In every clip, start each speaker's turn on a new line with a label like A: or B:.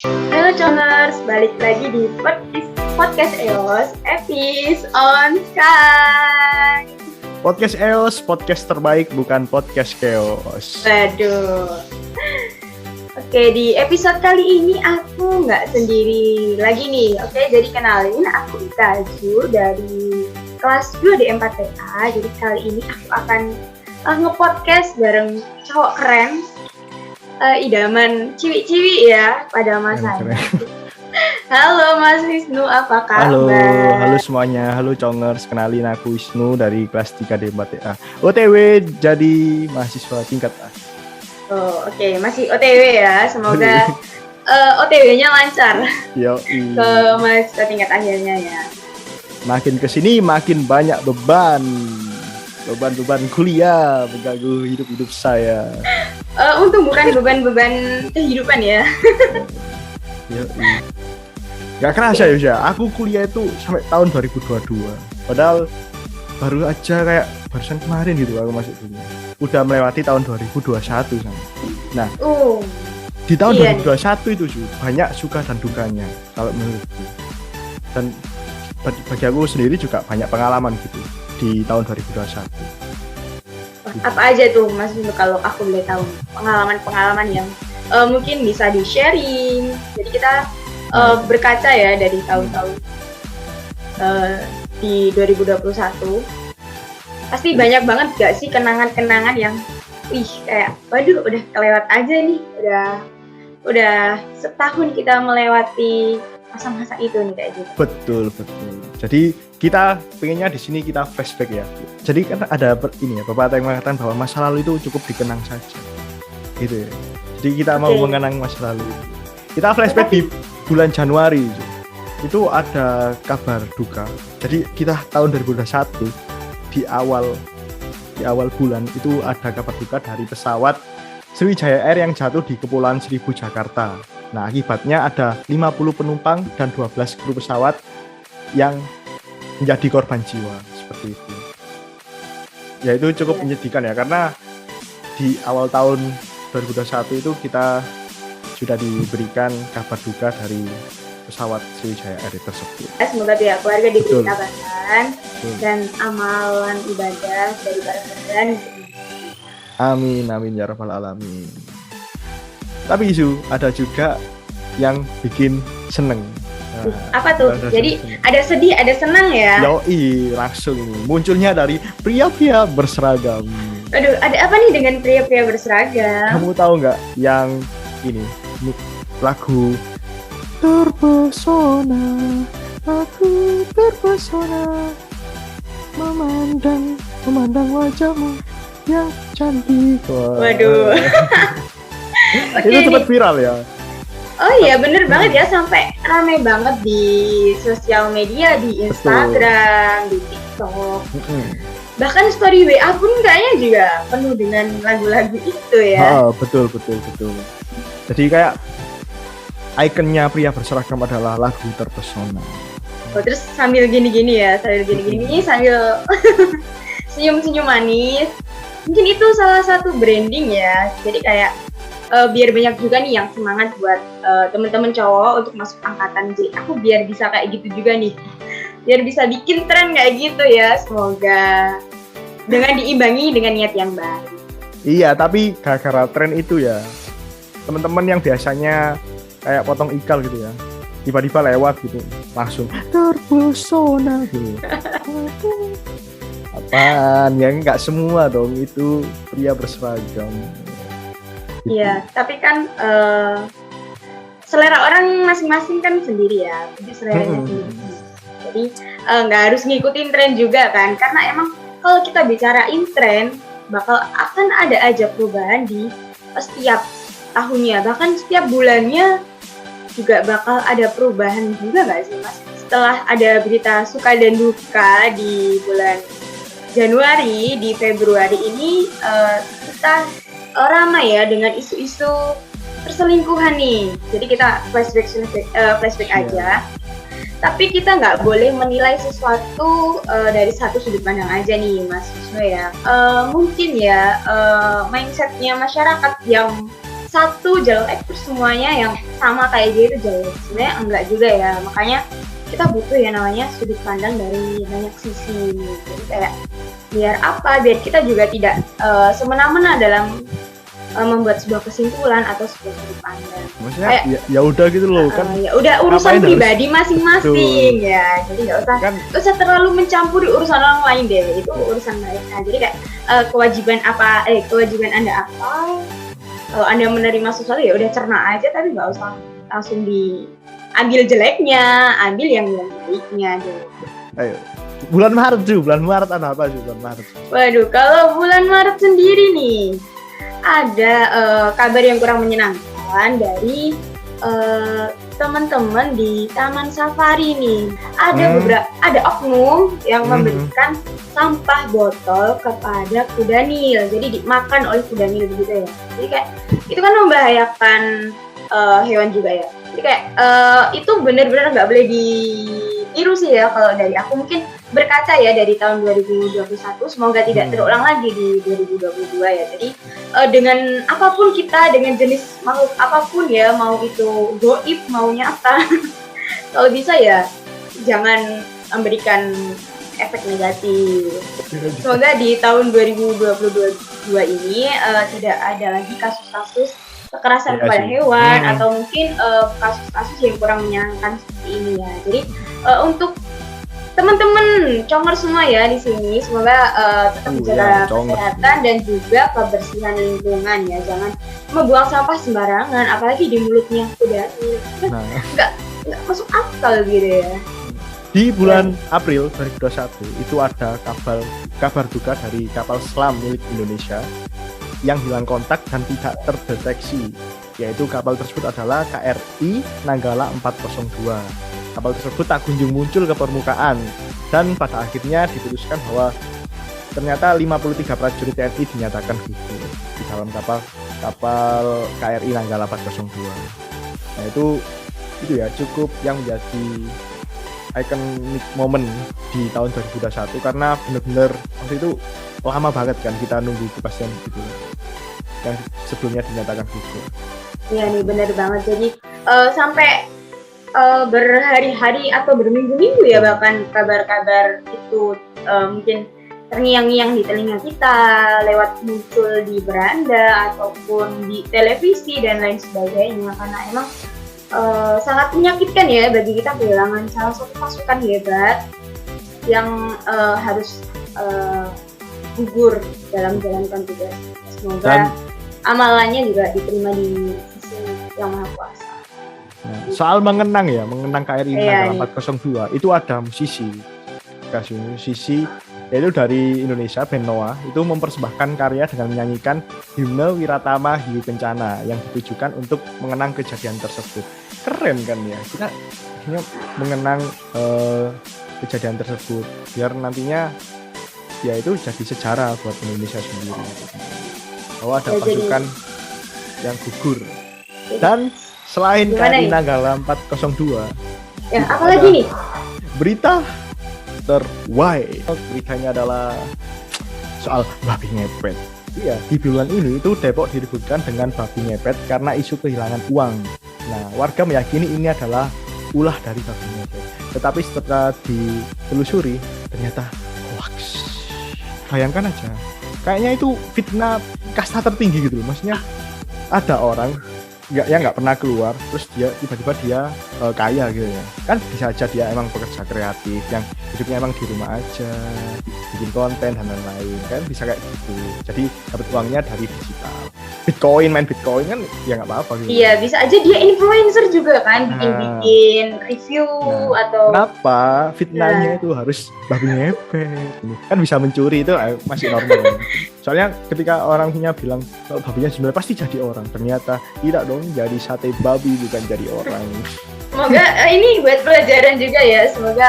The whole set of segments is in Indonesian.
A: Halo Coners, balik lagi di podcast EOS, Epis on Sky.
B: Podcast EOS, podcast terbaik, bukan podcast chaos.
A: Waduh. Oke, di episode kali ini aku nggak sendiri lagi nih. Oke, jadi kenalin, aku Ikaju dari kelas 2 di 4TA. Jadi kali ini aku akan nge-podcast bareng cowok keren, idaman ciwi-ciwi ya pada masanya. Halo Mas Wisnu, apa kabar?
B: Halo semuanya, halo Congers, kenalin aku Wisnu dari kelas 3 di 4TA. OTW jadi mahasiswa tingkat A.
A: Oh, oke, masih OTW ya. Semoga OTW-nya lancar.
B: Yoi.
A: Ke mahasiswa tingkat akhirnya ya.
B: Makin kesini makin banyak beban kuliah mengganggu hidup saya.
A: Untung bukan beban-beban kehidupan ya.
B: Yoi. Gak kerasa ya, aku kuliah itu sampai tahun 2022. Padahal baru aja kayak barusan kemarin gitu aku masuk kuliah. Udah melewati tahun 2021 sama. Nah, di tahun 2021 itu banyak suka dan dukanya kalau menurutku. Dan bagi aku sendiri juga banyak pengalaman gitu di tahun 2021.
A: Apa aja tuh Mas Wisnu kalau aku boleh tahu pengalaman-pengalaman yang mungkin bisa di-sharing. Jadi kita berkaca ya dari tahun-tahun di 2021. Pasti banyak banget gak sih kenangan-kenangan yang kayak waduh udah kelewat aja nih. Udah setahun kita melewati masa-masa itu nih kayak gitu.
B: Betul. Jadi kita pengennya di sini kita flashback ya. Jadi kan ada pepatah yang mengatakan bahwa masa lalu itu cukup dikenang saja. Gitu ya. Jadi kita mau mengenang masa lalu. Kita flashback di bulan Januari. Itu ada kabar duka. Jadi kita tahun 2021 di awal bulan itu ada kabar duka dari pesawat Sriwijaya Air yang jatuh di Kepulauan Seribu, Jakarta. Nah, akibatnya ada 50 penumpang dan 12 kru pesawat yang menjadi korban jiwa seperti itu. Ya itu cukup menyedihkan ya, karena di awal tahun 2021 itu kita sudah diberikan kabar duka dari pesawat Sriwijaya Air tersebut.
A: Semoga pihak keluarga diberi ketabahan dan amalan ibadah dari para korban.
B: Amin ya rabbal alamin. Tapi Isu, ada juga yang bikin seneng. Nah,
A: apa tuh? Jadi ada sedih, ada senang ya?
B: Yoi, langsung munculnya dari pria-pria berseragam.
A: Aduh, ada apa nih dengan pria-pria berseragam?
B: Kamu tahu nggak yang ini lagu Terpesona, aku terpesona memandang wajahmu yang cantik.
A: Waduh.
B: Itu sempat viral ya.
A: Oh iya, bener banget ya, sampai rame banget di sosial media, di Instagram, di TikTok. Bahkan story WA pun kayaknya juga penuh dengan lagu-lagu itu ya.
B: Betul. Jadi kayak ikonnya pria berseragam adalah lagu Terpesona.
A: Terus sambil gini-gini ya, sambil senyum-senyum manis. Mungkin itu salah satu branding ya. Jadi kayak biar banyak juga nih yang semangat buat teman-teman cowok untuk masuk angkatan. Jadi aku biar bisa kayak gitu juga nih. Biar bisa bikin tren kayak gitu ya. Semoga dengan diimbangi dengan niat yang baik.
B: Iya, tapi gara-gara tren itu ya, teman-teman yang biasanya kayak potong ikal gitu ya, tiba-tiba lewat gitu, langsung terpesona gitu. Apaan? Ya nggak semua dong itu pria berseragam.
A: Iya, tapi kan selera orang masing-masing kan sendiri ya, jadi seleranya sendiri. Jadi nggak harus ngikutin tren juga kan, karena emang kalau kita bicarain tren, akan ada aja perubahan di setiap tahunnya, bahkan setiap bulannya juga bakal ada perubahan juga nggak sih Mas? Setelah ada berita suka dan duka di bulan Januari, di Februari ini kita ramai ya dengan isu-isu perselingkuhan nih. Jadi kita flashback aja. Tapi kita nggak boleh menilai sesuatu dari satu sudut pandang aja nih Mas Wisnu ya. Mungkin ya mindsetnya masyarakat yang satu jelek terus semuanya yang sama kayak dia itu jelek. Sebenarnya enggak juga ya. Makanya kita butuh ya namanya sudut pandang dari banyak sisi. Jadi kayak biar apa? Biar kita juga tidak semena-mena dalam membuat sebuah kesimpulan atau sebuah sudut pandang.
B: Maksudnya ya udah gitu loh kan.
A: Ya udah urusan pribadi masing-masing ya. Jadi nggak usah terlalu mencampuri urusan orang lain deh. Itu urusan mereka. Jadi kayak kewajiban Anda apa? Kalau Anda menerima sesuatu ya udah cerna aja, tapi nggak usah langsung diambil jeleknya, ambil yang baiknya deh.
B: Ayo. Bulan Maret ada apa sih bulan Maret?
A: Waduh, kalau bulan Maret sendiri nih ada kabar yang kurang menyenangkan dari teman-teman di Taman Safari nih. Ada oknum yang memberikan sampah botol kepada kuda Nil. Jadi dimakan oleh kuda Nil begitu ya. Jadi kayak itu kan membahayakan hewan juga ya. Jadi kayak itu benar-benar nggak boleh ditiru sih ya kalau dari aku. Mungkin berkaca ya dari tahun 2021, semoga tidak terulang lagi di 2022 ya. Jadi dengan apapun kita, dengan jenis makhluk apapun ya, mau itu goib, mau nyata, kalau bisa ya jangan memberikan efek negatif. Semoga di tahun 2022 ini tidak ada lagi kasus-kasus kekerasan kepada hewan atau mungkin kasus-kasus yang kurang menyenangkan seperti ini ya. Jadi untuk teman-teman congor semua ya di sini, semoga tetap menjaga kesehatan dan juga kebersihan lingkungan ya. Jangan membuang sampah sembarangan, apalagi di mulutnya kuda. Nggak masuk akal gitu ya.
B: Di bulan April 2021 itu ada kabar duka dari kapal selam milik Indonesia yang hilang kontak dan tidak terdeteksi, yaitu kapal tersebut adalah KRI Nanggala 402. Kapal tersebut tak kunjung muncul ke permukaan dan pada akhirnya diputuskan bahwa ternyata 53 prajurit TNI dinyatakan gugur di dalam kapal KRI Nanggala 402. Nah itu ya cukup yang menjadi iconic moment di tahun 2021 karena benar-benar waktu itu lama banget kan kita nunggu kepastian gitu yang sebelumnya dinyatakan gugur.
A: Iya nih benar banget, jadi sampai berhari-hari atau berminggu-minggu ya bahkan kabar-kabar itu mungkin terngiang-ngiang di telinga kita lewat muncul di beranda ataupun di televisi dan lain sebagainya, karena emang sangat menyakitkan ya bagi kita kehilangan salah satu pasukan hebat yang harus gugur dalam menjalankan tugas. Semoga amalannya juga diterima di sisi yang Maha Kuasa.
B: Nah, soal mengenang KRI Nanggala 402 itu ada musisi yaitu dari Indonesia, band Noah itu mempersembahkan karya dengan menyanyikan himne Wiratama Hiu Kencana yang ditujukan untuk mengenang kejadian tersebut. Keren kan ya, kita akhirnya mengenang kejadian tersebut biar nantinya ya itu jadi sejarah buat Indonesia sendiri bahwa ada pasukan yang gugur. Dan selain KRI Nanggala 402
A: ya apalagi nih
B: berita terwai, beritanya adalah soal babi ngepet. Iya, di bulan ini itu Depok diributkan dengan babi ngepet karena isu kehilangan uang. Nah, warga meyakini ini adalah ulah dari babi ngepet, tetapi setelah ditelusuri ternyata hoax. Bayangkan aja, kayaknya itu fitnah kasta tertinggi gitu loh. Maksudnya ada orang nggak pernah keluar, terus dia tiba-tiba kaya gitu ya. Kan bisa aja dia emang pekerja kreatif yang hidupnya emang di rumah aja, bikin konten dan lain-lain, kan bisa kayak gitu. Jadi dapat uangnya dari digital. Main Bitcoin kan ya nggak apa-apa gitu.
A: Iya, bisa aja dia influencer juga kan, bikin review atau
B: kenapa fitnahnya itu harus babi ngepet? Kan bisa mencuri itu masih normal. Soalnya ketika orangnya bilang kalau babinya sebenarnya pasti jadi orang, ternyata tidak dong, jadi sate babi bukan jadi orang.
A: Semoga ini buat pelajaran juga ya. Semoga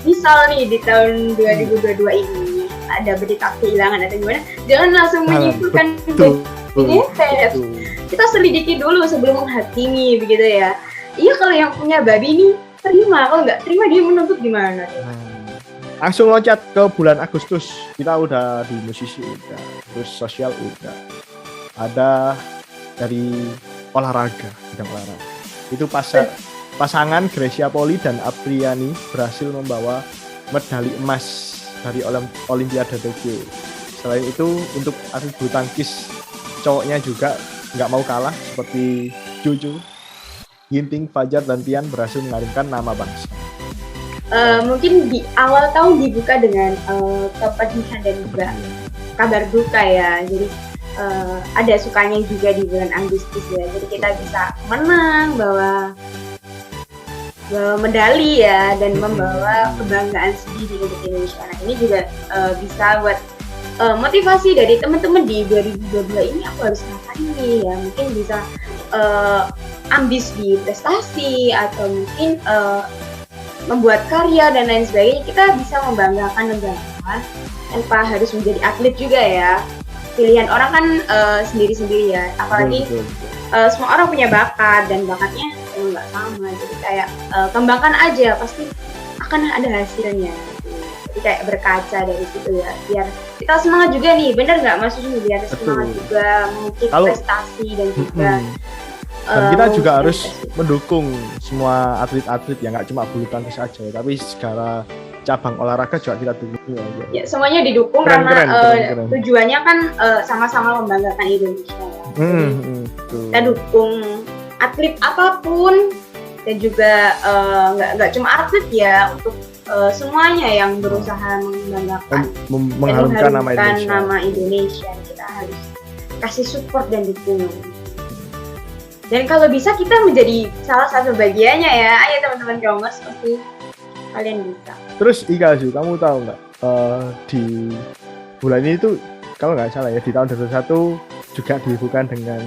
A: misal nih di tahun 2022 ini ada berita kehilangan atau gimana, jangan langsung menyimpulkan ini kayak kita selidiki dulu sebelum menghakimi begitu ya. Iya, kalau yang punya babi ini terima. Kalau nggak terima dia menuntut gimana?
B: Langsung loncat ke bulan Agustus. Kita udah di musisi udah, terus sosial udah. Ada dari olahraga, bidang olahraga. Itu pasangan Gracia Poli dan Apriani berhasil membawa medali emas dari Olimpiade Tokyo. Selain itu untuk atlet bulu tangkis cowoknya juga nggak mau kalah seperti Jojo, Ginting, Fajar dan Tian berhasil mengharumkan nama bangsa.
A: Mungkin di awal tahun dibuka dengan kepedihan dan juga kabar duka ya. Jadi ada sukanya juga di bulan Agustus ya. Jadi kita bisa menang, bawa medali ya, dan membawa kebanggaan sendiri untuk Indonesia. Nah ini juga bisa buat motivasi dari teman-teman di 2022 ini aku harus ngapain nih ya. Mungkin bisa ambis di prestasi atau mungkin membuat karya dan lain sebagainya. Kita bisa membanggakan negara tanpa harus menjadi atlet juga ya. Pilihan orang kan sendiri-sendiri ya, apalagi
B: betul.
A: Semua orang punya bakat dan bakatnya nggak sama. Jadi kayak kembangkan aja, pasti akan ada hasilnya. Jadi kayak berkaca dari situ ya, biar kita semangat juga nih, bener nggak maksudnya, biar semangat juga mengukir prestasi dan juga
B: dan kita juga harus mendukung semua atlet-atlet ya, nggak cuma bulu tangkis aja ya, tapi segala cabang olahraga juga kita dukung
A: ya, semuanya didukung karena tujuannya kan sama-sama membanggakan Indonesia ya. Kita dukung atlet apapun dan juga nggak cuma atlet ya, untuk semuanya yang berusaha membanggakan
B: mengharumkan
A: nama Indonesia. Kita harus kasih support dan dukungan. Dan kalau bisa kita menjadi salah satu bagiannya ya. Ayo teman-teman Commerce, pasti kalian bisa.
B: Terus Ika Ju, kamu tahu nggak di bulan ini tuh kalau nggak salah ya, di tahun 2021 juga dibuka dengan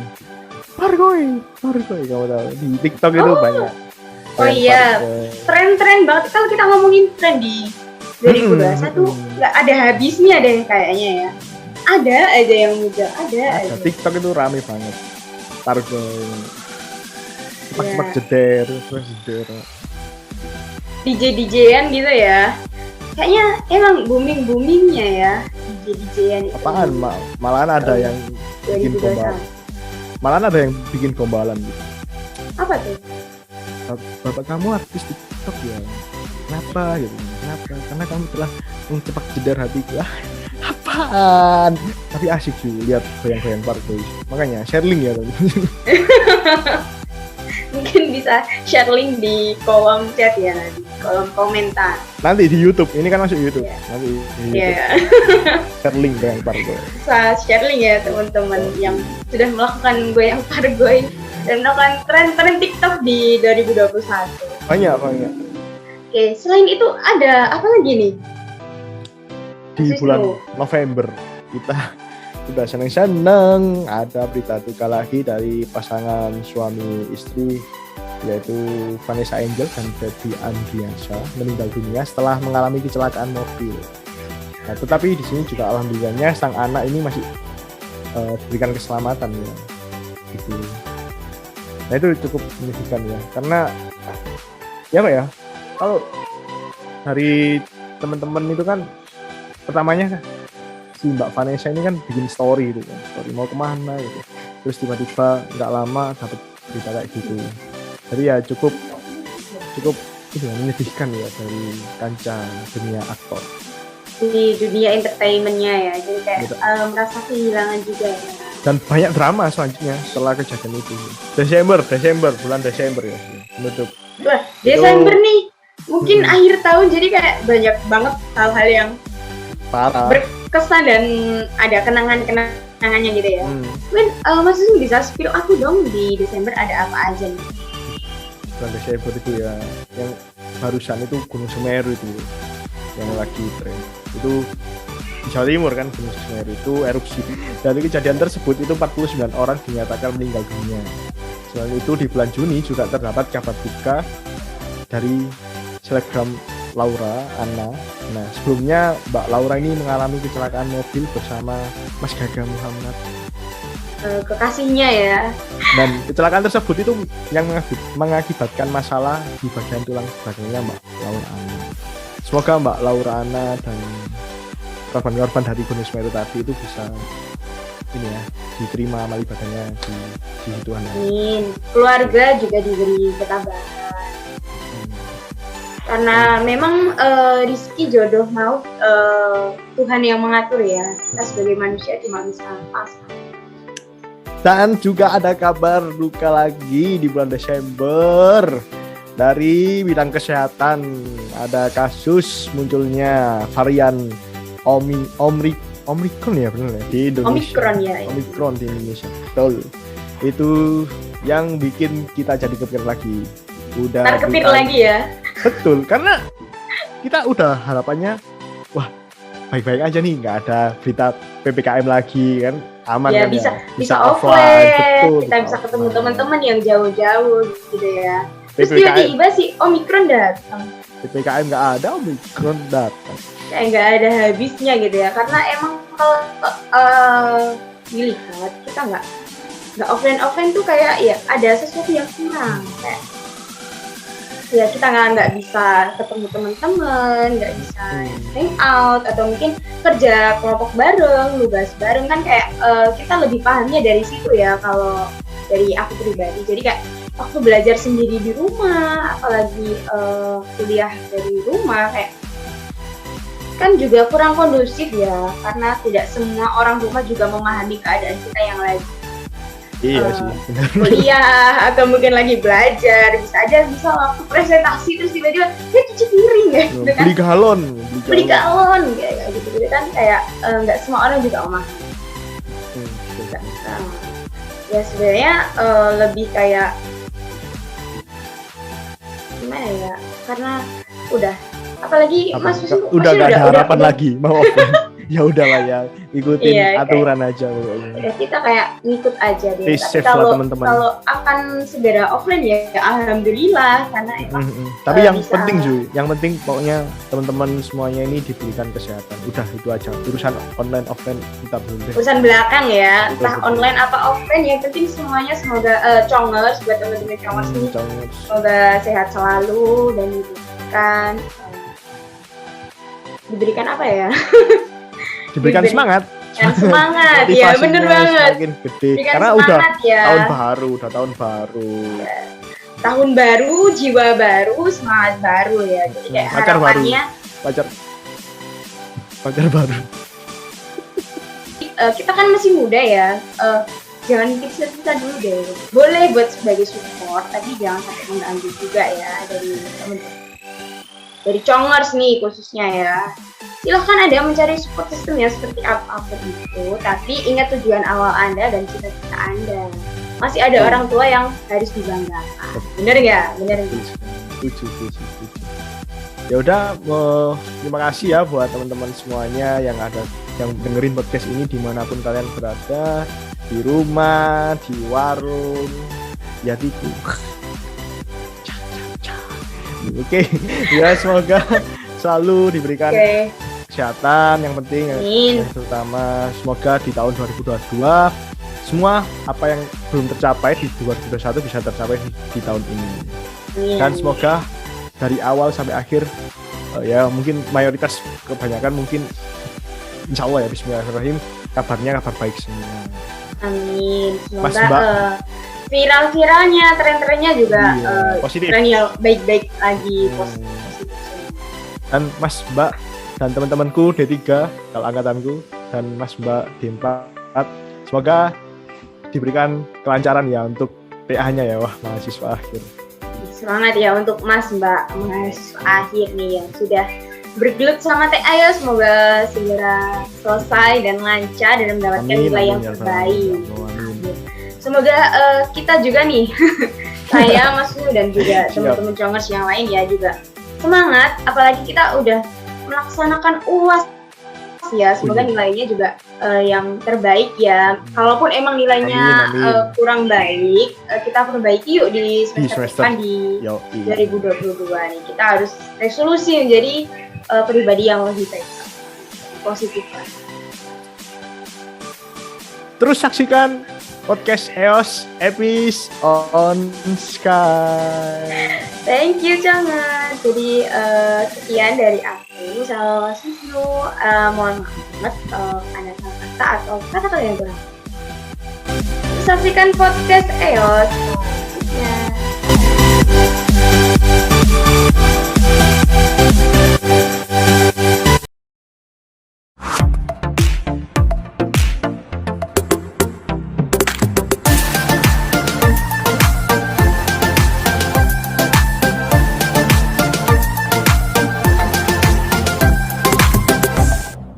B: Pargoy, kamu tahu di TikTok itu banyak.
A: Oh iya, tren-tren banget. Kalau kita ngomongin tren di 2021 nggak ada habisnya deh kayaknya ya. Ada aja yang muda, ada aja.
B: TikTok itu rame banget. Pargoy, cepat jeder, terus jeder.
A: DJ-DJ-an gitu ya. Kayaknya emang booming-boomingnya ya DJ-DJ-an itu.
B: Apaan? Malahan ada yang bikin gombalan. Malahan ada yang bikin gombalan gitu.
A: Apa tuh?
B: Bapak kamu artis TikTok ya? Kenapa gitu? Kenapa? Karena kamu telah mencepak jeder hatiku. Apaan? Tapi asik sih lihat goyang-goyang Pargoy. Makanya share link ya.
A: Mungkin bisa share link di kolom chat ya, nanti kolom komentar.
B: Nanti di YouTube, ini kan masuk YouTube. Nanti di YouTube. Share link goyang Pargoy.
A: Bisa share link ya teman-teman yang sudah melakukan goyang Pargoy dan melakukan tren-tren TikTok di 2021.
B: Banyak.
A: Oke, selain itu ada apa lagi nih?
B: Di bulan November kita udah seneng-seneng ada berita duka lagi dari pasangan suami istri, yaitu Vanessa Angel dan Feby Andriansyah meninggal dunia setelah mengalami kecelakaan mobil. Nah, tetapi di sini juga alhamdulillahnya sang anak ini masih diberikan keselamatan ya. Gitu. Nah itu cukup menyedihkan ya, karena ya apa ya, kalau dari teman-teman itu kan pertamanya si Mbak Vanessa ini kan bikin story gitu kan, story mau kemana gitu, terus tiba-tiba nggak lama dapat berita kayak gitu. Jadi ya cukup itu menyedihkan ya dari kancah dunia aktor,
A: di dunia entertainmentnya ya, jadi kayak merasa kehilangan juga ya.
B: Dan banyak drama selanjutnya setelah kejadian itu. Bulan Desember ya menutup.
A: Wah, Desember nih mungkin akhir tahun, jadi kayak banyak banget hal-hal yang
B: parah,
A: berkesan dan ada kenangannya gitu ya. Men, maksudnya bisa spill aku dong, di Desember ada apa aja nih?
B: Bulan Desember itu ya, yang barusan itu Gunung Semeru itu yang lagi tren. Itu di Jawa Timur kan, Gunung Semeru itu erupsi. Dari kejadian tersebut itu 49 orang dinyatakan meninggal dunia. Selain itu di bulan Juni juga terdapat kabar duka dari selebgram Laura Anna. Nah, sebelumnya Mbak Laura ini mengalami kecelakaan mobil bersama Mas Gaga Muhammad.
A: kekasihnya ya.
B: Dan kecelakaan tersebut itu yang mengakibatkan masalah di bagian tulang belakangnya Mbak Laura Anna. Semoga Mbak Laura Anna dan korban-korban dari Gunung Semeru tadi itu bisa ini ya, diterima amal ibadahnya di sisi Tuhan.
A: Amin. Keluarga juga diberi ketabahan. Karena memang rezeki jodoh mau Tuhan yang mengatur ya. Kita sebagai manusia cuma bisa pasrah.
B: Dan juga ada kabar duka lagi di bulan Desember dari bidang kesehatan. Ada kasus munculnya varian Omicron ya benar ya di Indonesia.
A: Omicron ya.
B: Omicron di Indonesia. Betul. Itu yang bikin kita jadi kepikir lagi. Udah
A: terkepir lagi ya.
B: Betul, karena kita udah harapannya wah baik-baik aja nih, nggak ada berita PPKM lagi kan, aman
A: ya,
B: kan
A: bisa offline,
B: betul,
A: kita bisa ketemu teman-teman yang jauh-jauh gitu ya. Terus
B: PPKM,
A: tiba-tiba si Omicron datang.
B: PPKM nggak ada, Omicron datang.
A: Kayak nggak ada habisnya gitu ya, karena emang kalau dilihat kita nggak offline tuh kayak ya ada sesuatu yang kurang kayak ya kita nggak bisa ketemu teman-teman, nggak bisa hang out atau mungkin kerja kelompok bareng, nugas bareng kan kayak kita lebih pahamnya dari situ ya kalau dari aku pribadi. Jadi kayak waktu belajar sendiri di rumah, apalagi kuliah dari rumah kayak kan juga kurang kondusif ya, karena tidak semua orang rumah juga memahami keadaan kita yang lagi
B: Iya sih.
A: kuliah atau mungkin lagi belajar, bisa waktu presentasi terus tiba-tiba ya cuci piring ya gitu kan, beli galon kayak gitu kan kayak nggak semua orang juga memahami. Ya sebenarnya lebih kayak gimana ya, karena udah apalagi Mas Wisnu
B: udah nggak ada harapan lagi mau offline. Ya udahlah ya, ikutin aturan kayak, aja pokoknya. Ya
A: kita kayak ngikut aja deh.
B: Tapi kalau
A: akan segera offline ya alhamdulillah, karena emang
B: tapi yang penting Ju, yang penting pokoknya teman-teman semuanya ini diberikan kesehatan. Udah itu aja. Urusan online offline kita belum deh.
A: Urusan belakang ya, entah online apa offline, yang penting semuanya semoga congers buat teman-teman congers ini. Semoga sehat selalu dan diberikan apa ya?
B: Diberikan semangat.
A: Ya bener banget.
B: Semakin gede.
A: Karena
B: udah
A: ya.
B: tahun baru.
A: Tahun baru, jiwa baru, semangat baru ya. Jadi kayak
B: pacar
A: harapannya
B: pacar baru.
A: Kita kan masih muda ya. Jangan kita dulu deh. Boleh buat sebagai support, tapi jangan sampai mengganggu juga ya dari teman-teman. Dari congers nih khususnya ya. Silahkan Anda mencari support system yang seperti apapun itu, tapi ingat tujuan awal Anda dan cita-cita Anda. Masih ada orang tua yang harus dibanggakan. Bener nggak? Bener.
B: Setuju. Ya udah, terima kasih ya buat teman-teman semuanya yang dengerin podcast ini dimanapun kalian berada, di rumah, di warung, ya di Oke. Ya semoga selalu diberikan kesehatan yang penting, yang terutama semoga di tahun 2022 semua apa yang belum tercapai di 2021 bisa tercapai di tahun ini. Dan semoga dari awal sampai akhir ya mungkin mayoritas kebanyakan mungkin insya Allah ya bismillahirrahmanirrahim kabarnya kabar baik semua.
A: Amin. Semoga viral-viralnya, tren-trennya juga
B: positif.
A: Tren yang baik-baik lagi positif.
B: Dan Mas Mbak dan teman-temanku D3 kalau angkatanku dan Mas Mbak D4 semoga diberikan kelancaran ya untuk TA-nya ya, mahasiswa akhir.
A: Semangat ya untuk Mas Mbak mahasiswa akhir nih yang sudah bergelut sama TA ya, semoga segera selesai dan lancar dan mendapatkan nilai yang terbaik. Semoga kita juga nih, saya, Mas Wisnu dan juga teman-teman congers yang lain ya juga semangat, apalagi kita udah melaksanakan UAS ya, semoga nilainya juga yang terbaik ya. Kalaupun emang nilainya kurang baik, kita perbaiki yuk di semester depan di 2022 nih. Kita harus resolusi menjadi pribadi yang lebih baik, positif.
B: Terus saksikan podcast EOS Epis on Sky.
A: Thank you banget. Jadi sekian dari aku. Salah Sisnu. Mohon maaf kalau ada salah kata atau kata-kata yang kurang. Saksikan podcast EOS selanjutnya.